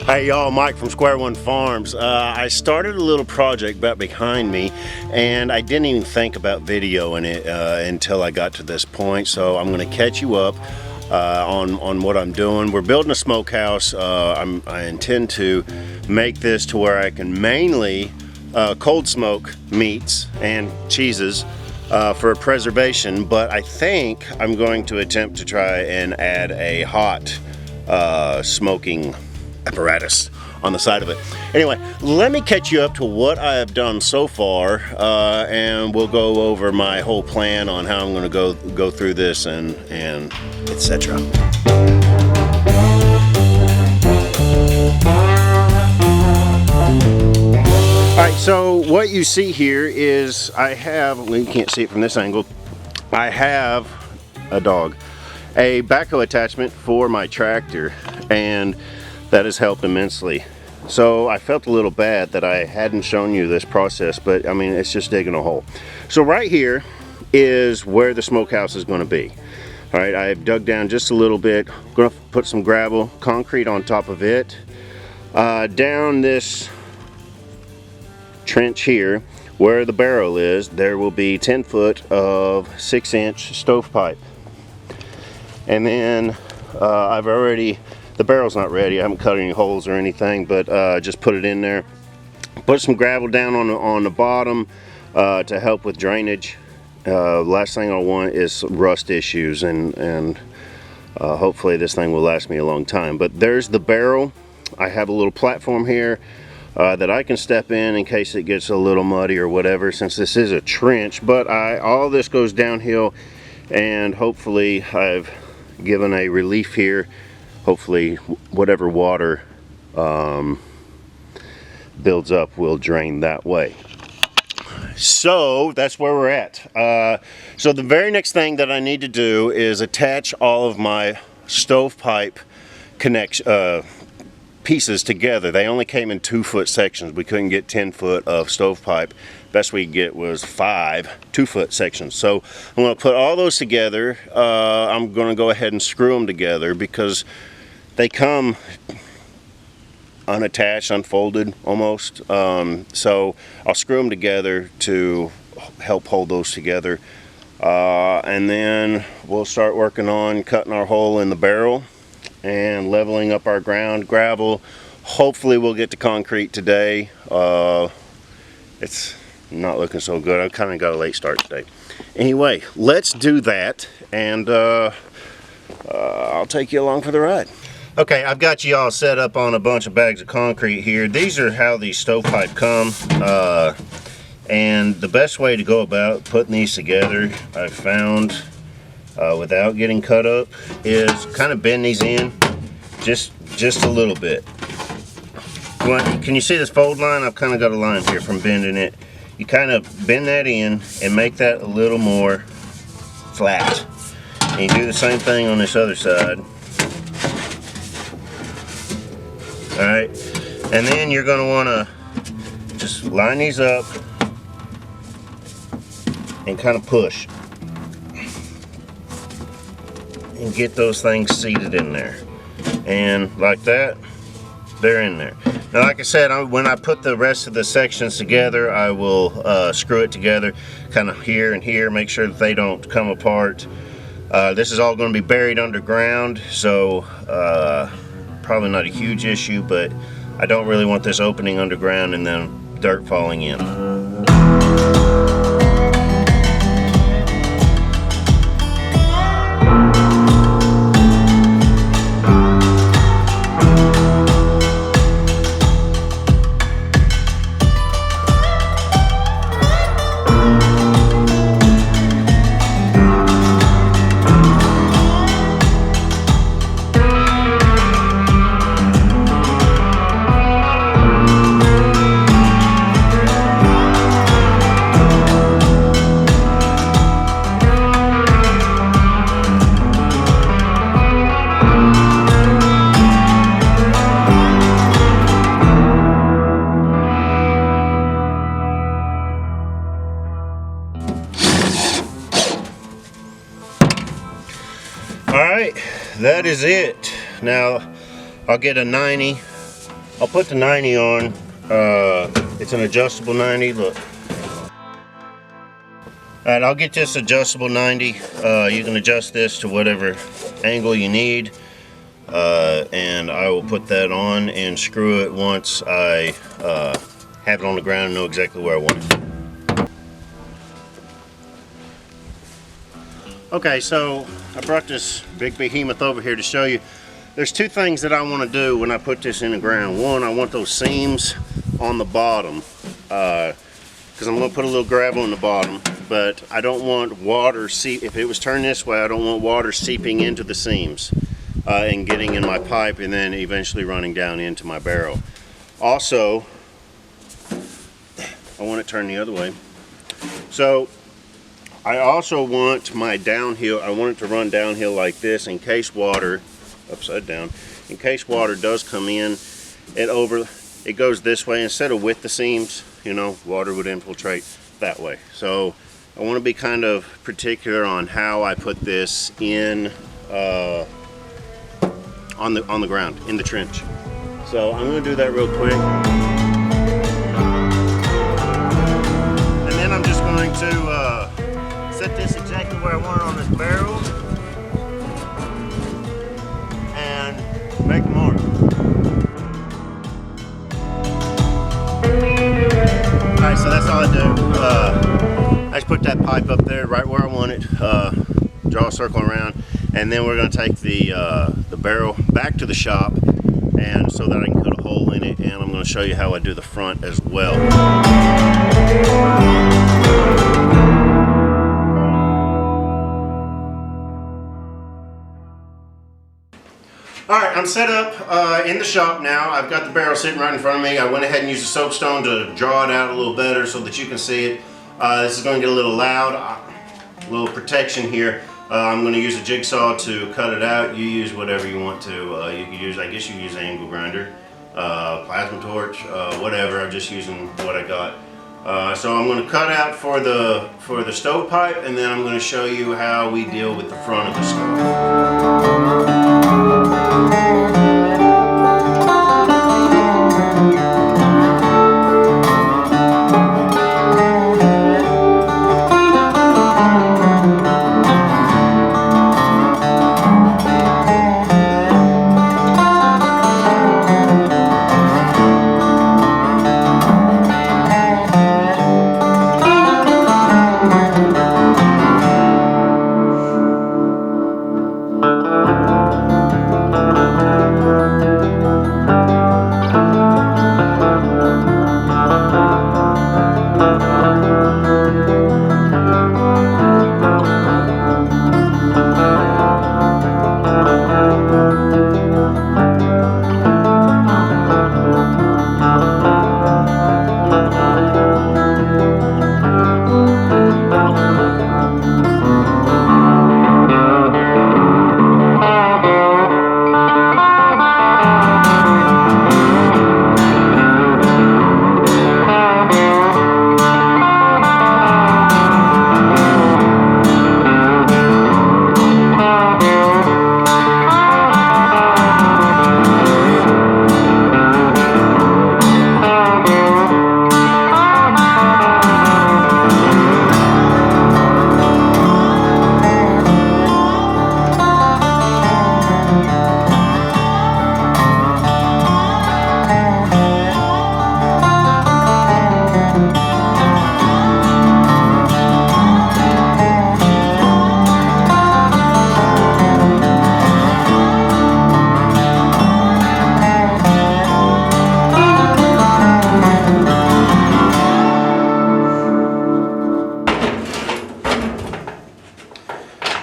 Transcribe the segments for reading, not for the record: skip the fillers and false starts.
Hey y'all, Mike from Square One Farms. I started a little project back behind me and I didn't even think about videoing it until I got to this point, so I'm going to catch you up on what I'm doing. We're building a smokehouse. I intend to make this to where I can mainly cold smoke meats and cheeses for preservation, but I think I'm going to attempt to try and add a hot smoking apparatus on the side of it. Anyway, let me catch you up to what I have done so far, and we'll go over my whole plan on how I'm going to go through this and etc. Alright, so what you see here is I have, well, you can't see it from this angle, I have a backhoe attachment for my tractor, and that has helped immensely. So I felt a little bad that I hadn't shown you this process, but I mean, it's just digging a hole. So right here is where the smokehouse is going to be. All right, I've dug down just a little bit. I'm going to put some gravel, concrete on top of it. Down this trench here, where the barrel is, there will be 10 foot of 6-inch stovepipe. And then the barrel's not ready. I haven't cut any holes or anything, but just put it in there. Put some gravel down on the bottom to help with drainage. Last thing I want is rust issues, and hopefully this thing will last me a long time. But there's the barrel. I have a little platform here that I can step in case it gets a little muddy or whatever, since this is a trench. But all this goes downhill, and hopefully I've given a relief here. Hopefully whatever water builds up will drain that way. So that's where we're at. So the very next thing that I need to do is attach all of my stovepipe pieces together. They only came in 2-foot sections. We couldn't get 10 foot of stovepipe. Best we could get was 5 2-foot sections. So I'm going to put all those together. I'm going to go ahead and screw them together because they come unattached, unfolded almost. So I'll screw them together to help hold those together. And then we'll start working on cutting our hole in the barrel and leveling up our ground. Gravel. Hopefully we'll get to concrete today. It's not looking so good. I kind of got a late start today. Anyway, let's do that, and I'll take you along for the ride. Okay, I've got you all set up on a bunch of bags of concrete here. These are how these stovepipe come, and the best way to go about putting these together, I've found, without getting cut up, is kind of bend these in just a little bit. Can you see this fold line? I've kind of got a line here from bending it. You kind of bend that in and make that a little more flat. And you do the same thing on this other side. Alright, and then you're going to want to just line these up and kind of push and get those things seated in there. And like that, they're in there. Now, like I said, when I put the rest of the sections together, I will screw it together kind of here and here, make sure that they don't come apart. This is all going to be buried underground, so probably not a huge issue, but I don't really want this opening underground and then dirt falling in. Alright, that is it. Now I'll get a 90 I'll put the 90 on. It's an adjustable 90, look. Alright, I'll get this adjustable 90. You can adjust this to whatever angle you need. And I will put that on and screw it once I have it on the ground and know exactly where I want it. Okay, so I brought this big behemoth over here to show you. There's two things that I want to do when I put this in the ground. One, I want those seams on the bottom, because I'm going to put a little gravel in the bottom, but I don't want water if it was turned this way, I don't want water seeping into the seams and getting in my pipe and then eventually running down into my barrel. Also, I want it turned the other way. So I also want my downhill, I want it to run downhill like this in case water, upside down, in case water does come in, it goes this way instead of with the seams, you know, water would infiltrate that way. So I want to be kind of particular on how I put this in on the ground, in the trench. So I'm going to do that real quick. And then I'm just going to set this exactly where I want it on this barrel and make a mark. Alright, so that's all I do. I just put that pipe up there right where I want it, draw a circle around, and then we're going to take the barrel back to the shop and so that I can cut a hole in it, and I'm going to show you how I do the front as well. Alright, I'm set up in the shop now. I've got the barrel sitting right in front of me. I went ahead and used a soapstone to draw it out a little better so that you can see it. This is going to get a little loud, a little protection here. I'm going to use a jigsaw to cut it out. You use whatever you want to. You can use, I guess you use an angle grinder, plasma torch, whatever. I'm just using what I got. So I'm going to cut out for the stovepipe, and then I'm going to show you how we deal with the front of the stove.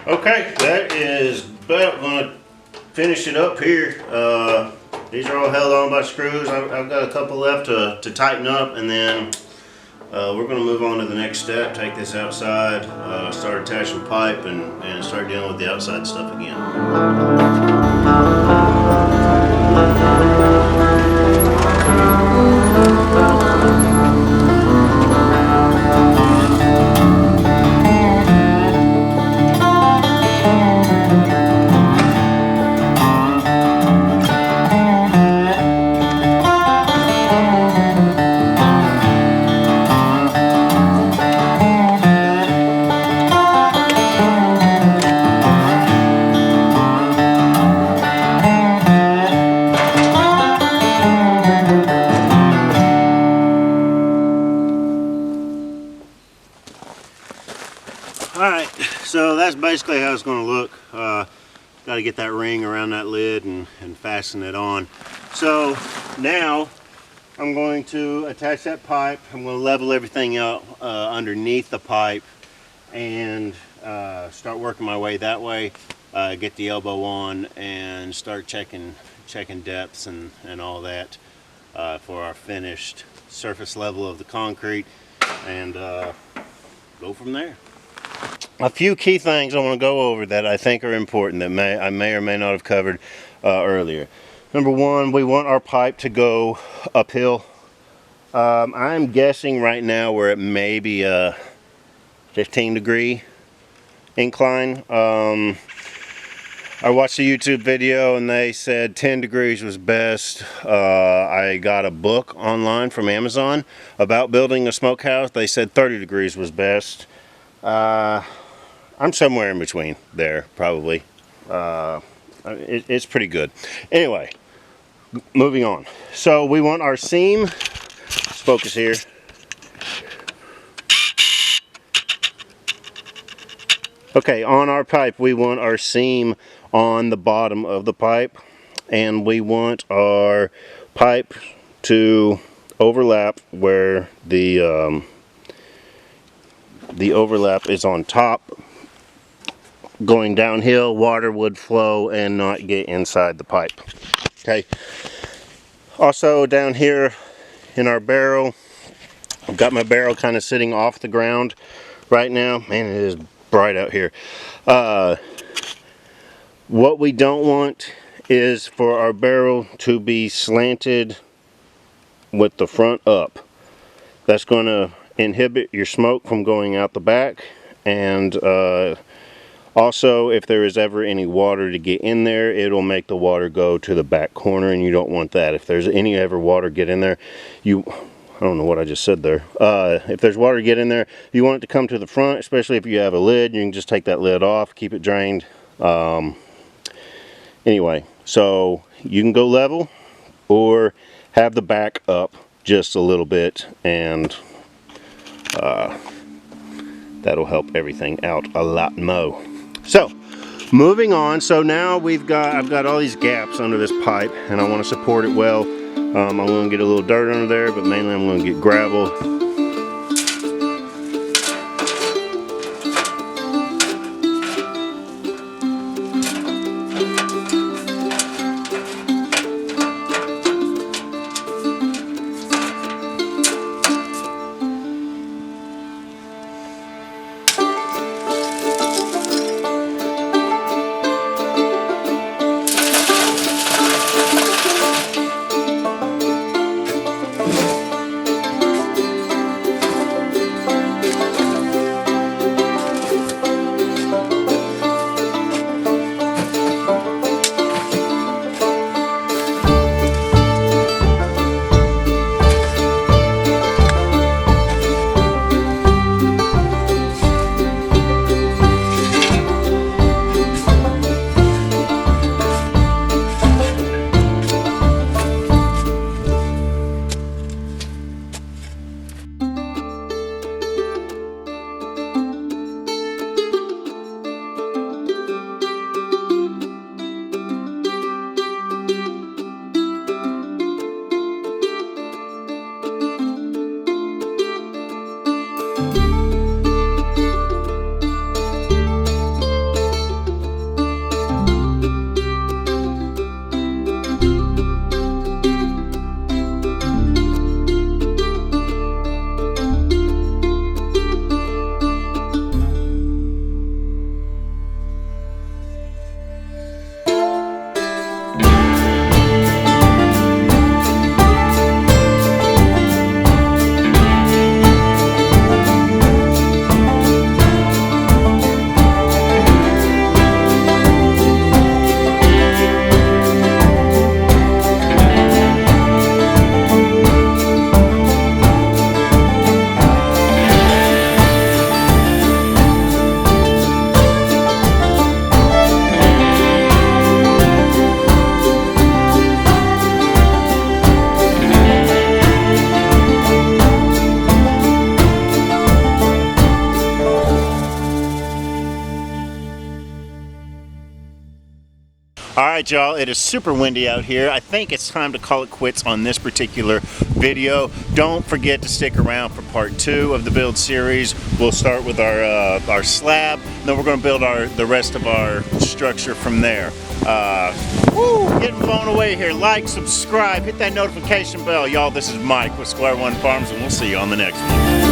Okay, that is about going to finish it up here. These are all held on by screws. I've got a couple left to tighten up, and then we're going to move on to the next step. Take this outside, start attaching pipe, and start dealing with the outside stuff again. So that's basically how it's going to look. Got to get that ring around that lid and fasten it on. So now I'm going to attach that pipe. I'm going to level everything out underneath the pipe and start working my way that way. Get the elbow on and start checking depths and all that for our finished surface level of the concrete, and go from there. A few key things I want to go over that I think are important that I may or may not have covered earlier. Number one, we want our pipe to go uphill. I'm guessing right now we're at maybe a 15-degree incline. I watched a YouTube video and they said 10 degrees was best. I got a book online from Amazon about building a smokehouse. They said 30 degrees was best. I'm somewhere in between there, probably. It's pretty good. Anyway, moving on. So we want our seam, let's focus here. Okay, on our pipe, we want our seam on the bottom of the pipe, and we want our pipe to overlap where the overlap is on top. Going downhill, water would flow and not get inside the pipe. Okay. Also down here in our barrel, I've got my barrel kind of sitting off the ground right now. Man, it is bright out here. What we don't want is for our barrel to be slanted with the front up. That's going to inhibit your smoke from going out the back, and also if there is ever any water to get in there, it'll make the water go to the back corner, and you don't want that. If there's any ever water get in there, I don't know what I just said there. If there's water get in there, you want it to come to the front, especially if you have a lid. You can just take that lid off, keep it drained. Anyway, so you can go level or have the back up just a little bit, and that'll help everything out a lot more. So moving on, so now I've got all these gaps under this pipe, and I want to support it well. I'm going to get a little dirt under there, but mainly I'm going to get gravel. right, y'all, it is super windy out here. I think it's time to call it quits on this particular video. Don't forget to stick around for part 2 of the build series. We'll start with our slab, then we're going to build the rest of our structure from there. Getting blown away here. Like, subscribe, hit that notification bell. Y'all, this is Mike with Square One Farms, and we'll see you on the next one.